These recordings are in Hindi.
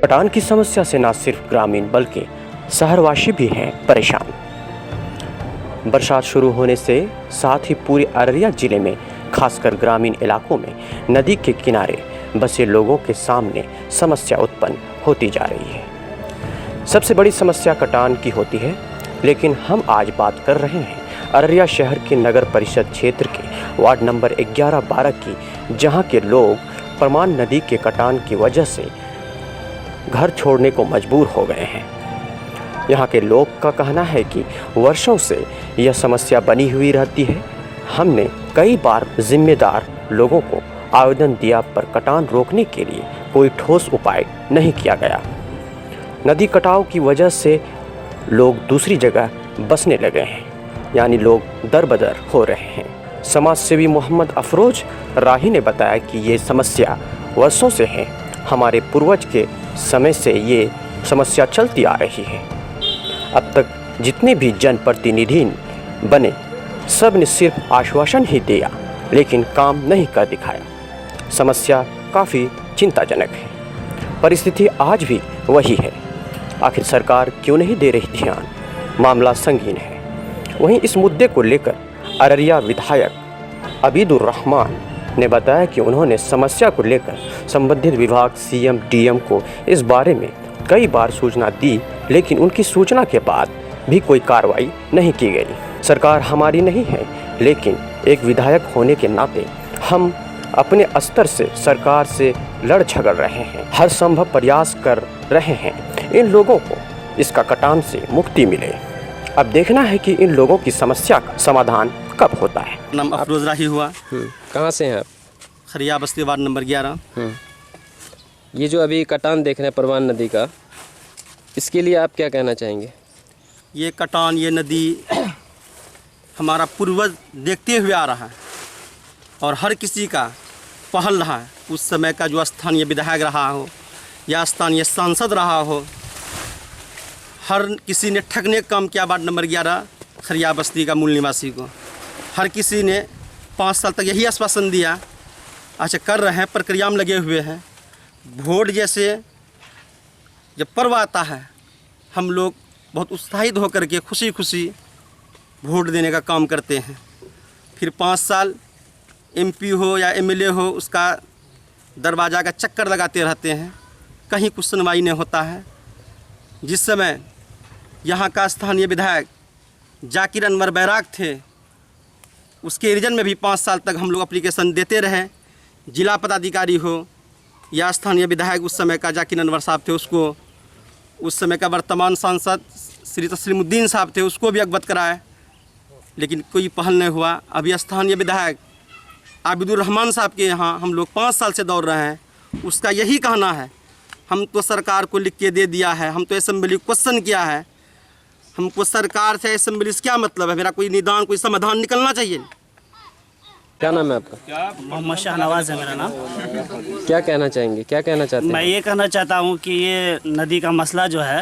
कटान की समस्या से न सिर्फ ग्रामीण बल्कि शहरवासी भी हैं परेशान। बरसात शुरू होने से साथ ही पूरे अररिया जिले में खासकर ग्रामीण इलाकों में नदी के किनारे बसे लोगों के सामने समस्या उत्पन्न होती जा रही है। सबसे बड़ी समस्या कटान की होती है, लेकिन हम आज बात कर रहे हैं अररिया शहर के नगर परिषद क्षेत्र के वार्ड नंबर 11-12 की, जहां के लोग परमान नदी के कटान की वजह से घर छोड़ने को मजबूर हो गए हैं। यहाँ के लोग का कहना है कि वर्षों से यह समस्या बनी हुई रहती है। हमने कई बार जिम्मेदार लोगों को आवेदन दिया, पर कटान रोकने के लिए कोई ठोस उपाय नहीं किया गया। नदी कटाव की वजह से लोग दूसरी जगह बसने लगे हैं, यानी लोग दर-बदर हो रहे हैं। समाज सेवी मोहम्मद अफरोज राही ने बताया कि ये समस्या वर्षों से है। हमारे पूर्वज के समय से ये समस्या चलती आ रही है। अब तक जितने भी जनप्रतिनिधि बने सब ने सिर्फ आश्वासन ही दिया, लेकिन काम नहीं कर दिखाया। समस्या काफ़ी चिंताजनक है। परिस्थिति आज भी वही है। आखिर सरकार क्यों नहीं दे रही ध्यान? मामला संगीन है। वहीं इस मुद्दे को लेकर अररिया विधायक अबीदुर रहमान ने बताया कि उन्होंने समस्या को लेकर संबंधित विभाग सीएम डीएम को इस बारे में कई बार सूचना दी, लेकिन उनकी सूचना के बाद भी कोई कार्रवाई नहीं की गई। सरकार हमारी नहीं है, लेकिन एक विधायक होने के नाते हम अपने स्तर से सरकार से लड़ झगड़ रहे हैं, हर संभव प्रयास कर रहे हैं इन लोगों को इसका कटान से मुक्ति मिले। अब देखना है कि इन लोगों की समस्या का समाधान कब होता है। नाम अफरोज राही हुआ। कहाँ से हैं आप? खरिया बस्ती वार्ड नंबर 11। ये जो अभी कटान देख रहे हैं परवान नदी का, इसके लिए आप क्या कहना चाहेंगे? ये कटान, ये नदी हमारा पूर्वज देखते हुए आ रहा है और हर किसी का पहल रहा है। उस समय का जो स्थानीय विधायक रहा हो या स्थानीय सांसद रहा हो, हर किसी ने ठगने का काम किया। वार्ड नंबर 11 खरिया बस्ती का मूल निवासी को हर किसी ने 5 साल तक यही आश्वासन दिया। अच्छा, कर रहे हैं, प्रक्रिया में लगे हुए हैं। वोट जैसे जब पर्व आता है, हम लोग बहुत उत्साहित होकर के खुशी खुशी वोट देने का काम करते हैं। फिर 5 साल एमपी हो या एमएलए हो, उसका दरवाज़ा का चक्कर लगाते रहते हैं, कहीं कुछ सुनवाई नहीं होता है। जिस समय यहाँ का स्थानीय विधायक जाकिर अनवर बैराग थे, उसके रीजन में भी 5 साल तक हम लोग एप्लीकेशन देते रहे। जिला पदाधिकारी हो या स्थानीय विधायक उस समय का जाकिर अनवर साहब थे, उसको उस समय का वर्तमान सांसद श्री तस्लीमुद्दीन साहब थे, उसको भी अवगत कराए, लेकिन कोई पहल नहीं हुआ। अभी स्थानीय विधायक आबिदुर रहमान साहब के यहाँ हम लोग 5 साल से दौड़ रहे हैं। उसका यही कहना है, हम तो सरकार को लिख के दे दिया है, हम तो असेंबली क्वेश्चन किया है, हमको सरकार से असेंबली से क्या मतलब है? मेरा कोई निदान, कोई समाधान निकलना चाहिए। क्या नाम है आपका? मोहम्मद शाहनवाज है मेरा नाम। क्या कहना चाहेंगे, क्या कहना चाहते हैं? मैं ये कहना चाहता हूँ कि ये नदी का मसला जो है,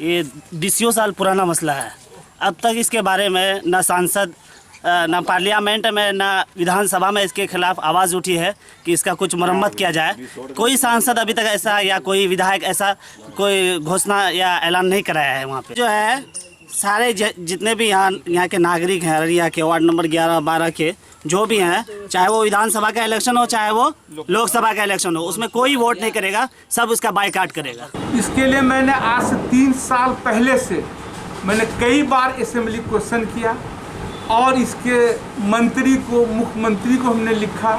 ये 20 साल पुराना मसला है। अब तक इसके बारे में ना सांसद, ना पार्लियामेंट में, ना विधानसभा में इसके खिलाफ आवाज़ उठी है कि इसका कुछ मरम्मत किया जाए। कोई सांसद अभी तक ऐसा या कोई विधायक ऐसा कोई घोषणा या ऐलान नहीं कराया है। वहाँ पे जो है सारे जितने भी यहाँ के नागरिक हैं, अररिया के वार्ड नंबर 11-12 के जो भी हैं, चाहे वो विधानसभा का इलेक्शन हो, चाहे वो लोकसभा का इलेक्शन हो, उसमें कोई वोट नहीं करेगा, सब उसका बायकॉट करेगा। इसके लिए मैंने आज से 3 साल पहले से मैंने कई बार असेंबली क्वेश्चन किया और इसके मंत्री को, मुख्यमंत्री को हमने लिखा,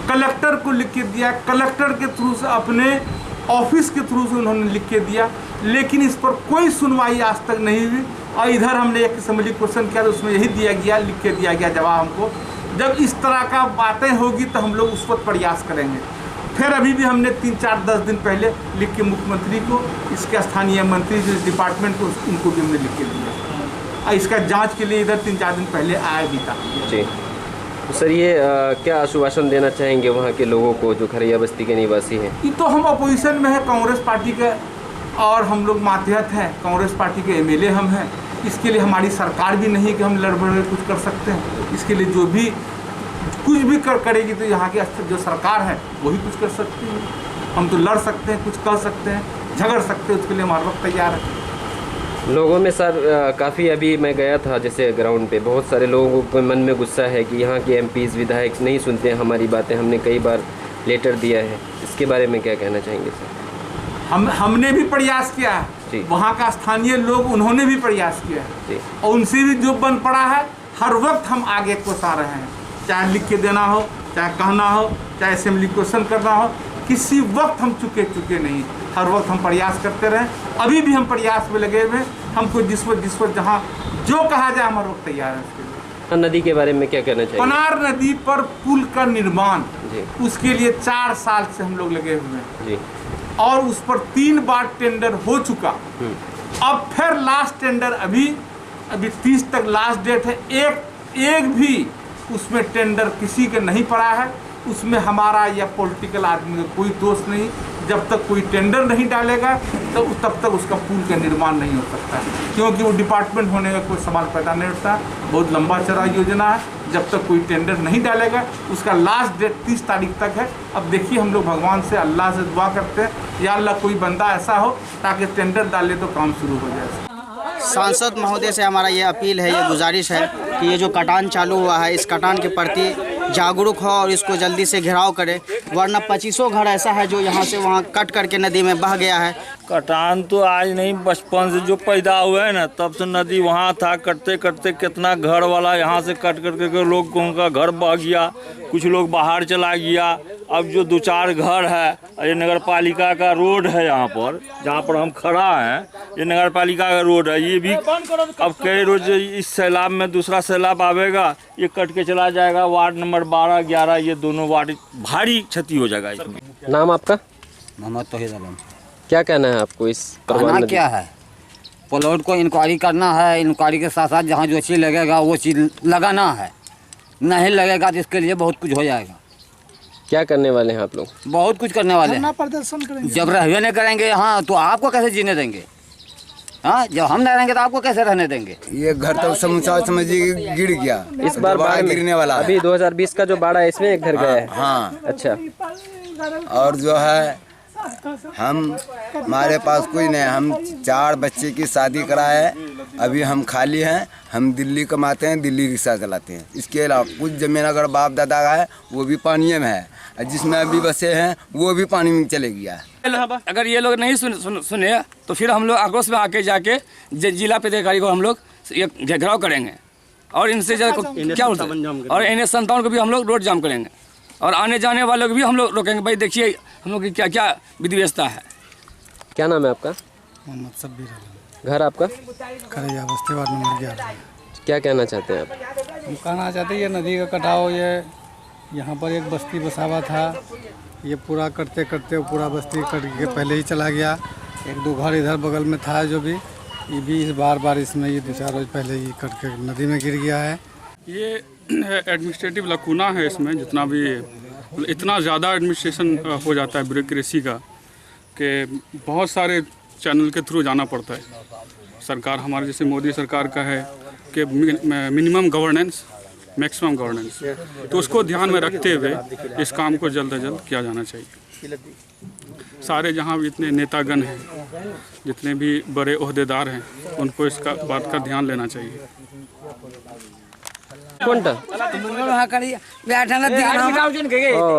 कलेक्टर को लिख के दिया, कलेक्टर के थ्रू से अपने ऑफिस के थ्रू से उन्होंने लिख के दिया, लेकिन इस पर कोई सुनवाई आज तक नहीं हुई। और इधर हमने एक असेंबली क्वेश्चन किया तो उसमें यही दिया गया, लिख के दिया गया जवाब हमको, जब इस तरह का बातें होगी तो हम लोग उस पर प्रयास करेंगे। फिर अभी भी हमने 3-4-10 दिन पहले लिख के मुख्यमंत्री को, इसके स्थानीय मंत्री जो डिपार्टमेंट को, उनको भी हमने लिख के दिया और इसका जांच के लिए इधर 3-4 दिन पहले आया भी था। जी तो सर, ये क्या आश्वासन देना चाहेंगे वहाँ के लोगों को जो खरिया बस्ती के निवासी हैं? ये तो हम अपोजिशन में है कांग्रेस पार्टी के और हम लोग मातहत हैं, कांग्रेस पार्टी के एमएलए हम हैं। इसके लिए हमारी सरकार भी नहीं कि हम लड़ बढ़ कुछ कर सकते हैं। इसके लिए जो भी कुछ भी करेगी तो यहाँ की जो सरकार है वही कुछ कर सकती है। हम तो लड़ सकते हैं, कुछ कर सकते हैं। झगड़ सकते हैं, उसके लिए हम हर वक्त तैयार हैं। लोगों में सर काफ़ी, अभी मैं गया था जैसे ग्राउंड पे, बहुत सारे लोगों के मन में गुस्सा है कि यहाँ के एमपीज़ विधायक नहीं सुनते हैं हमारी बातें। हमने कई बार लेटर दिया है, इसके बारे में क्या कहना चाहेंगे सर? हमने भी प्रयास किया जी। है, वहाँ का स्थानीय लोग उन्होंने भी प्रयास किया है जी। और उनसे भी जो बन पड़ा है, हर वक्त हम आगे कोसा रहे हैं, चाहे लिख के देना हो, चाहे कहना हो, चाहे असेंबली क्वेश्चन करना हो, किसी वक्त हम चुके नहीं, हर वक्त हम प्रयास करते रहे। अभी भी हम प्रयास में लगे हुए हैं, हमको जिस वक्त जहाँ जो कहा जाए हम हर वक्त तैयार हैं उसके लिए। नदी के बारे में क्या कहना चाहिए? पनार नदी पर पुल का निर्माण, जी। उसके लिए 4 साल से हम लोग लगे हुए हैं जी। और उस पर 3 बार टेंडर हो चुका। अब फिर लास्ट टेंडर अभी 30 तक लास्ट डेट है। एक भी उसमें टेंडर किसी के नहीं पड़ा है, उसमें हमारा या पॉलिटिकल आदमी का कोई दोष नहीं। जब तक कोई टेंडर नहीं डालेगा तो तब तक उसका पुल का निर्माण नहीं हो सकता, क्योंकि वो डिपार्टमेंट होने का कोई सवाल पैदा नहीं उठता। बहुत लंबा चौड़ा योजना है, जब तक कोई टेंडर नहीं डालेगा, उसका लास्ट डेट 30 तारीख तक है। अब देखिए, हम लोग भगवान से, अल्लाह से दुआ करते हैं, या अल्लाह कोई बंदा ऐसा हो ताकि टेंडर डाले तो काम शुरू हो जाए। सांसद महोदय से हमारा ये अपील है, ये गुजारिश है कि ये जो कटान चालू हुआ है, इस कटान के प्रति जागरूक हो और इसको जल्दी से घेराव करे, वरना 25 घर ऐसा है जो यहाँ से वहाँ कट करके नदी में बह गया है। कटान तो आज नहीं, बचपन से जो पैदा हुए हैं ना, तब से नदी वहाँ था। कटते कटते कितना घर वाला यहाँ से कट करके लोग उनका घर बह गया, कुछ लोग बाहर चला गया। अब जो 2-4 घर है, ये नगर पालिका का रोड है, यहाँ पर जहाँ पर हम खड़ा हैं, ये नगर पालिका का रोड है। ये भी अब कई रोज इस सैलाब में दूसरा सैलाब आवेगा, ये कट के चला जाएगा। वार्ड नंबर 12, 11 ये दोनों वार्ड भारी क्षति हो जाएगा इसमें। नाम आपका? मोहम्मद तौहीद आलम। क्या कहना है आपको इस कहना क्या है, प्लॉट को इंक्वायरी करना है, इंक्वायरी के साथ साथ जहाँ जो चीज़ लगेगा वो चीज़ लगाना है, नहीं लगेगा तो इसके लिए बहुत कुछ हो जाएगा। क्या करने वाले हैं आप लोग? बहुत कुछ करने वाले हैं, प्रदर्शन करेंगे। जब रहने नहीं करेंगे हाँ तो आपको कैसे जीने देंगे? हाँ, जब हम नहीं रहेंगे तो आपको कैसे रहने देंगे? ये घर तो समूचा समझिए गिर गया, इस बार बाढ़ गिरने वाला है। अभी 2020 का जो बाढ़ है इसमें एक घर गया है। हाँ। अच्छा। और जो है हमारे पास कोई नहीं, हम 4 बच्चे की शादी कराए है, अभी हम खाली हैं। हम दिल्ली कमाते हैं, दिल्ली रिक्शा चलाते हैं। इसके अलावा कुछ जमीन अगर बाप दादा का है वो भी पानी में है, जिसमें अभी बसे हैं वो भी पानी में चले गया है। अगर ये लोग नहीं सुने तो फिर हम लोग आक्रोश में आके जाके जिला पदाधिकारी को हम लोग घेराव करेंगे और इनसे क्या और NH57 को भी हम लोग रोड जाम करेंगे और आने जाने वालों को भी हम लोग रोकेंगे। भाई देखिए हम लोग की क्या क्या विधि व्यवस्था है। क्या नाम है आपका? मोहम्मद सब्बीर। घर आपका? करैया बस्ती वार्ड नंबर 11। क्या कहना चाहते हैं आप? हम कहना चाहते हैं ये नदी का कटाव, ये यहाँ पर एक बस्ती बसावा था, ये पूरा करते करते पूरा बस्ती कट के पहले ही चला गया। 1-2 घर इधर बगल में था जो भी, ये भी इस बार इसमें ये 2-4 रोज पहले ही कट के नदी में गिर गया है। ये एडमिनिस्ट्रेटिव लकूना है इसमें, जितना भी इतना ज़्यादा एडमिनिस्ट्रेशन हो जाता है ब्यूरोक्रेसी का कि बहुत सारे चैनल के थ्रू जाना पड़ता है। सरकार हमारे जैसे मोदी सरकार का है कि मिनिमम गवर्नेंस मैक्सिमम गवर्नेंस, तो उसको ध्यान में रखते हुए इस काम को जल्द से जल्द किया जाना चाहिए। सारे जहाँ भी इतने नेतागण हैं, जितने भी बड़े ओहदेदार हैं, उनको इसका बात का ध्यान लेना चाहिए। कोनटा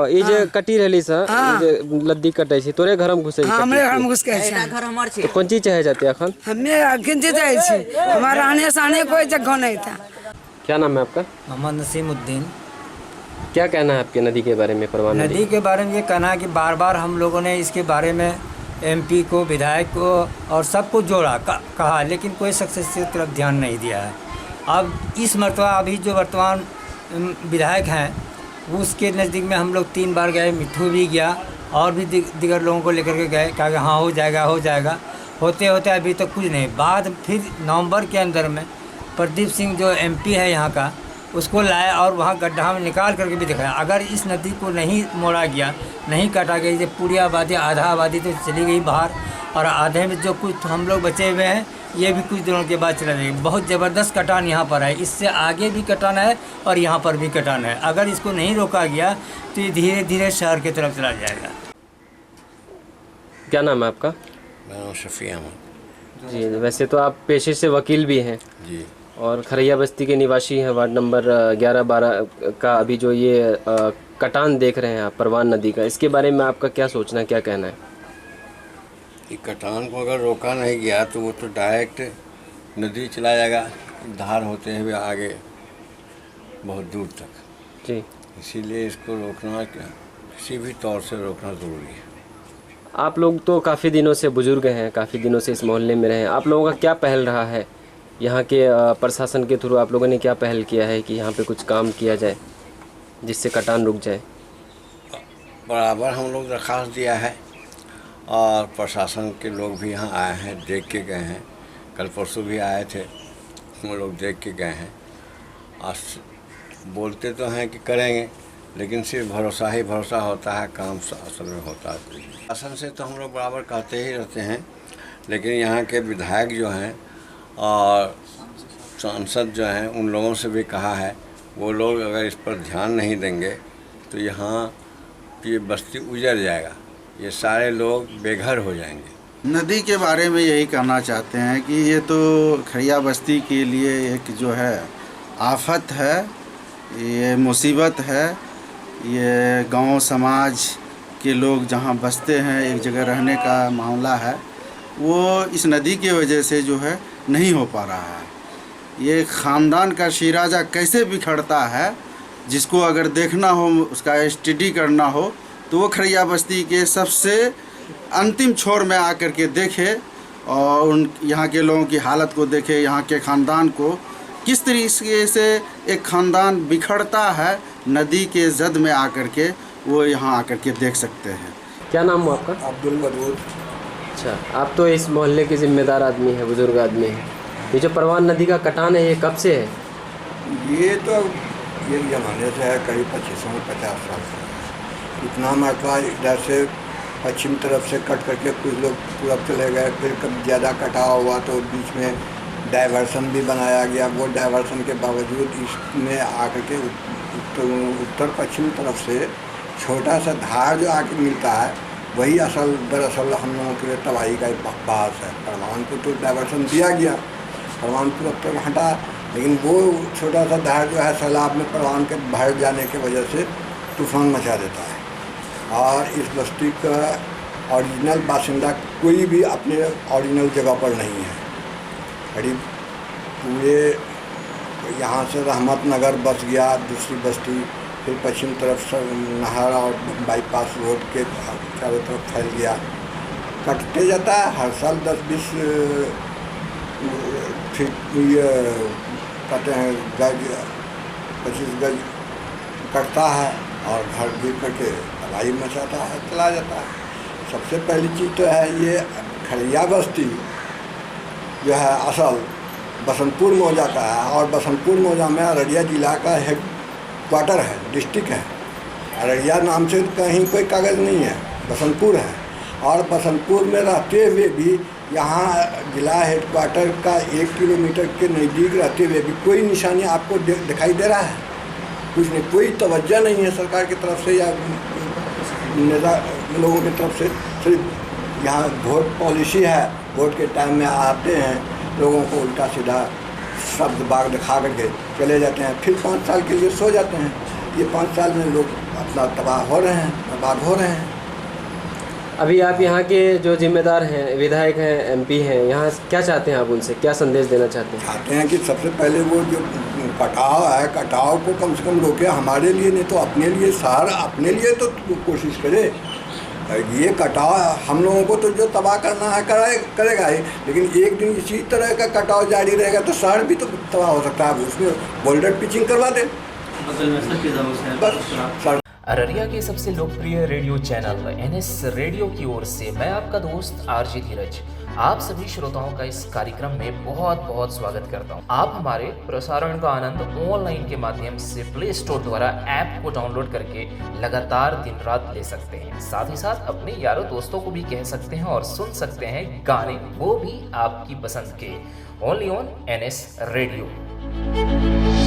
ई जे कटी रहली सा, जे लद्दी कटै छी, तोरे घर में घुसे छी? हमरे घर में घुस के छै, घर हमर छै। कोन चीज चाहे जाते अखन? हमें अखन जे चाहे छी, हमारा आने साने कोई जगह नहीं था। क्या नाम है आपका? मोहम्मद नसीमुद्दीन। क्या कहना है आपके नदी के बारे में? परवान नदी के बारे में ये कहना है कि बार बार हम लोगों ने इसके बारे में MP को, विधायक को और सबको जोड़ा कहा, लेकिन कोई सक्सेस की तरफ ध्यान नहीं दिया है। अब इस मरतबा अभी जो वर्तमान विधायक हैं उसके नज़दीक में हम लोग 3 बार गए, मिट्ठू भी गया और भी दिगर लोगों को लेकर के गए, कहा कि हाँ हो जाएगा हो जाएगा, होते होते अभी तक कुछ नहीं। बाद फिर नवंबर के अंदर में प्रदीप सिंह जो MP है यहाँ का, उसको लाया और वहाँ गड्ढा में निकाल करके भी दिखाया। अगर इस नदी को नहीं मोड़ा गया, नहीं काटा गया, ये पूरी आबादी, आधा आबादी तो चली गई बाहर और आधे में जो कुछ हम लोग बचे हुए हैं ये भी कुछ दिनों के बाद चला जाएगा। बहुत ज़बरदस्त कटान यहाँ पर है, इससे आगे भी कटान है और यहाँ पर भी कटान है। अगर इसको नहीं रोका गया तो ये धीरे धीरे शहर की तरफ चला जाएगा। क्या नाम है आपका? मेरा नाम शफी अहमद। जी, वैसे तो आप पेशे से वकील भी हैं जी। और खरैया बस्ती के निवासी हैं, वार्ड नंबर 11-12 का। अभी जो ये कटान देख रहे हैं आप परवान नदी का, इसके बारे में आपका क्या सोचना है, क्या कहना है? कि कटान को अगर रोका नहीं गया तो वो तो डायरेक्ट नदी चला जाएगा, धार होते हुए आगे बहुत दूर तक। जी, इसीलिए इसको रोकना, किसी भी तौर से रोकना ज़रूरी है। आप लोग तो काफ़ी दिनों से बुजुर्ग हैं, काफ़ी दिनों से इस मोहल्ले में रहे हैं, आप लोगों का क्या पहल रहा है? यहाँ के प्रशासन के थ्रू आप लोगों ने क्या पहल किया है कि यहाँ पे कुछ काम किया जाए जिससे कटान रुक जाए? बराबर हम लोग दरख्वास्त दिया है और प्रशासन के लोग भी यहाँ आए हैं, देख के गए हैं। कल परसों भी आए थे, हम लोग देख के गए हैं। आज बोलते तो हैं कि करेंगे, लेकिन सिर्फ भरोसा ही भरोसा होता है, काम असल में होता है। प्रशासन से तो हम लोग बराबर कहते ही रहते हैं, लेकिन यहाँ के विधायक जो हैं और सांसद जो हैं, उन लोगों से भी कहा है, वो लोग अगर इस पर ध्यान नहीं देंगे तो यहाँ की बस्ती उजड़ जाएगा, ये सारे लोग बेघर हो जाएंगे। नदी के बारे में यही कहना चाहते हैं कि ये तो खरैया बस्ती के लिए एक जो है आफत है, ये मुसीबत है। ये गांव समाज के लोग जहां बसते हैं, एक जगह रहने का मामला है, वो इस नदी की वजह से जो है नहीं हो पा रहा है। ये ख़ानदान का शिराजा कैसे बिखरता है, जिसको अगर देखना हो, उसका स्टडी करना हो, तो वो खरैया बस्ती के सबसे अंतिम छोर में आकर के देखे और उन यहाँ के लोगों की हालत को देखे, यहाँ के ख़ानदान को किस तरीके से एक ख़ानदान बिखरता है नदी के जद में आकर के, वो यहाँ आकर के देख सकते हैं। क्या नाम हुआ आपका? अब्दुल मदूद। अच्छा, आप तो इस मोहल्ले के ज़िम्मेदार आदमी हैं, बुज़ुर्ग आदमी हैं। ये जो परवान नदी का कटान है, ये कब से है? ये तो ये ज़माने से है, करीब 2550 साल से। इतना मरतबा इधर से पश्चिम तरफ से कट करके कुछ लोग पूरब चले गए, फिर कभी ज़्यादा कटाव हुआ तो बीच में डाइवर्सन भी बनाया गया। वो डाइवर्सन के बावजूद इसमें आकर के उत्तर पश्चिम तरफ से छोटा सा धार जो आके मिलता है, वही दरअसल हम लोगों के लिए तबाही का बास है। परवानपुर तो डाइवर्सन दिया गया, परवानपुर अब तक हटा, लेकिन वो छोटा सा धार जो है सैलाब में परवान के भर जाने की वजह से तूफान मचा देता है। और इस बस्ती का ओरिजिनल बासिंदा कोई भी अपने ओरिजिनल जगह पर नहीं है। करीब पूरे यहाँ से रहमत नगर बस गया, दूसरी बस्ती, फिर पश्चिम तरफ से नहर और बाईपास रोड के चारों तरफ फैल गया। कटते जाता है हर साल 10-20 फीट ये कहते हैं गज 25 गज कटता है और घर गिर करके तबाही मचाता है, चला जाता है। सबसे पहली चीज़ तो है ये खरैया बस्ती जो है असल बसंतपुर मौजा का है, और बसंतपुर मौजा में अररिया जिला का हेड क्वार्टर है, डिस्ट्रिक्ट है। अररिया नाम से कहीं कोई कागज़ नहीं है, बसंतपुर है। और बसंतपुर में रहते हुए भी यहाँ जिला हेड क्वार्टर का 1 किलोमीटर के नज़दीक रहते हुए भी कोई निशानी आपको दिखाई दे रहा है? कुछ नहीं, कोई तवज्जो नहीं है सरकार की तरफ से या नेता लोगों की तरफ से। सिर्फ यहाँ वोट पॉलिसी है, वोट के टाइम में आते हैं, लोगों को उल्टा सीधा शब्द बाग दिखा करके चले जाते हैं, फिर 5 साल के लिए सो जाते हैं। ये 5 साल में लोग अपना तबाह हो रहे हैं, बर्बाद हो रहे हैं। अभी आप यहाँ के जो जिम्मेदार हैं, विधायक हैं, एमपी हैं, यहाँ क्या चाहते हैं आप उनसे, क्या संदेश देना चाहते हैं? चाहते हैं कि सबसे पहले वो जो कटाव है, कटाव को कम से कम रोके, हमारे लिए नहीं तो अपने लिए, शहर अपने लिए तो कोशिश करे। ये कटाव हम लोगों को तो जो तबाह करना है करेगा ही, लेकिन एक दिन इसी तरह का कटाव जारी रहेगा तो शहर भी तो तबाह हो सकता है। उसमें बोल्डर पिचिंग करवा दे बस। अररिया के सबसे लोकप्रिय रेडियो चैनल NS रेडियो की ओर से मैं आपका दोस्त RJ धीरज आप सभी श्रोताओं का इस कार्यक्रम में बहुत बहुत स्वागत करता हूं। आप हमारे प्रसारण का आनंद ऑनलाइन के माध्यम से प्ले स्टोर द्वारा ऐप को डाउनलोड करके लगातार दिन रात ले सकते हैं। साथ ही साथ अपने यारों दोस्तों को भी कह सकते हैं और सुन सकते हैं गाने, वो भी आपकी पसंद के, ओनली ऑन NS रेडियो।